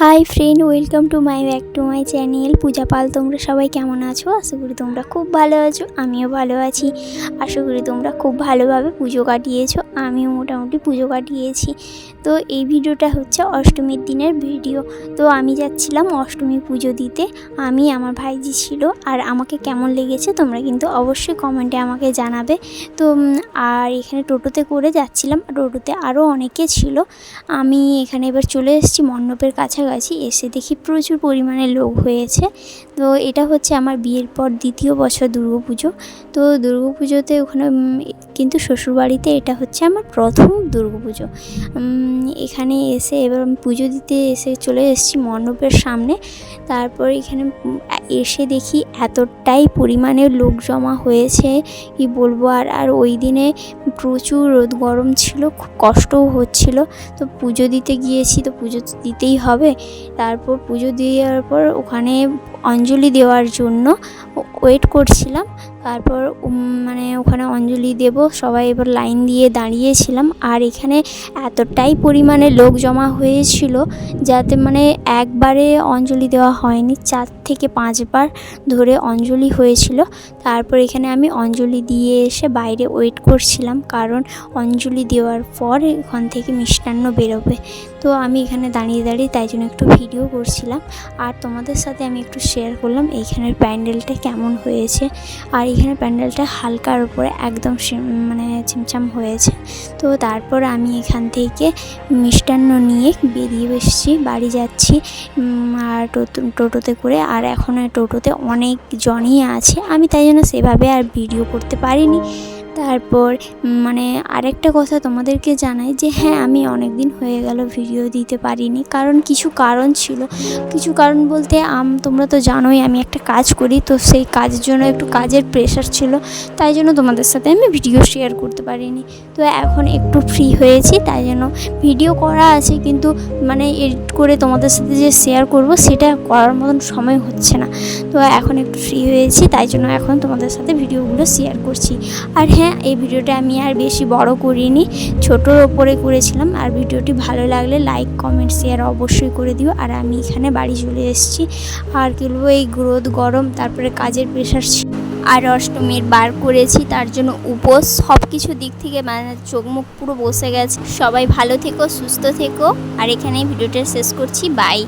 High friend, welcome to back to my channel Puja Pal. তোমরা সবাই কেমন আছো? আশা করি তোমরা খুব ভালো আছো। আমিও ভালো আছি। আশা করি তোমরা খুব ভালোভাবে পুজো কাটিয়েছো। আমিও মোটামুটি পুজো কাটিয়েছি। তো এই ভিডিওটা হচ্ছে অষ্টমীর দিনের ভিডিও। তো আমি যাচ্ছিলাম অষ্টমী পুজো দিতে। আমি, আমার ভাইজি ছিল। আর আমাকে কেমন লেগেছে তোমরা কিন্তু অবশ্যই কমেন্টে আমাকে জানাবে। তো আর এখানে টোটোতে করে যাচ্ছিলাম। টোটোতে আরও অনেকে ছিল। আমি এখানে এবার চলে এসেছি মণ্ডপের কাছাকাছি। এসে দেখি প্রচুর পরিমাণে লোক হয়েছে। তো এটা হচ্ছে আমার বিয়ের পর দ্বিতীয় বছর দুর্গাপুজো। তো দুর্গাপুজোতে ওখানে কিন্তু শ্বশুরবাড়িতে এটা হচ্ছে আমার প্রথম দুর্গাপুজো। এখানে এসে এবার আমি পুজো দিতে চলে এসেছি মণ্ডপের সামনে। তারপর এখানে এসে দেখি এতটাই পরিমাণে লোক জমা হয়েছে কি বলবো। আর ওই দিনে প্রচুর রোদ গরম ছিল, খুব কষ্টও হচ্ছিল। তো পুজো দিতে গিয়েছি, তো পুজো দিতেই হবে। তারপর পুজো দেওয়ার পর ওখানে অঞ্জলি দেওয়ার জন্য ওয়েট করছিলাম। তারপর ওখানে অঞ্জলি দেব, সবাই এবার লাইন দিয়ে দাঁড়িয়েছিলাম। আর এখানে এতটাই পরিমাণে লোক জমা হয়েছিল যাতে একবারে অঞ্জলি দেওয়া হয়নি, 4 থেকে 5 বার ধরে অঞ্জলি হয়েছিল। তারপর এখানে আমি অঞ্জলি দিয়ে এসে বাইরে ওয়েট করছিলাম, কারণ অঞ্জলি দেওয়ার পর এখান থেকে মিষ্টান্ন বেরোবে। তো আমি এখানে দাঁড়িয়ে তাই জন্য একটু ভিডিও করছিলাম। আর তোমাদের সাথে আমি একটু শেয়ার করলাম এইখানের প্যান্ডেলটা কেমন হয়েছে। আর এখানে প্যান্ডেলটা হালকার উপরে একদম ছিমছাম হয়েছে। তো তারপর আমি এখান থেকে মিষ্টান্ন নিয়ে বেরিয়ে এসেছি, বাড়ি যাচ্ছি। আর টোটোতে করে। আর এখন টোটোতে অনেক জনই আছে, আমি তাই জন্য সেভাবে আর ভিডিও করতে পারিনি। তারপর আরেকটা কথা তোমাদেরকে জানাই যে হ্যাঁ, আমি অনেক দিন হয়ে গেল ভিডিও দিতে পারিনি, কারণ কিছু কারণ ছিল। কিছু কারণ বলতে তোমরা তো জানোই আমি একটা কাজ করি, তো সেই কাজের জন্য একটু কাজের প্রেশার ছিল, তাই জন্য তোমাদের সাথে আমি ভিডিও শেয়ার করতে পারিনি। তো এখন একটু ফ্রি হয়েছি, তাই জন্য ভিডিও করা আছে, কিন্তু এডিট করে তোমাদের সাথে যে শেয়ার করব সেটা করার মতন সময় হচ্ছে না। তো এখন একটু ফ্রি হয়েছি, তাই জন্য এখন তোমাদের সাথে ভিডিওগুলো শেয়ার করছি। আর হ্যাঁ, এই ভিডিওটা আমি আর বেশি বড় করিনি, ছোটোর ওপরে করেছিলাম। আর ভিডিওটি ভালো লাগলে লাইক, কমেন্ট, শেয়ার অবশ্যই করে দিও। আর আমি এখানে বাড়ি চলে এসেছি। আর কি বলবো, এই রোদ গরম, তারপরে কাজের প্রেশার আর অষ্টমীর বার করেছি, তার জন্য উপোস, সব কিছু দিক থেকে চোখ মুখ পুরো বসে গেছে। সবাই ভালো থেকো, সুস্থ থেকো। আর এখানেই ভিডিওটা শেষ করছি। বাই।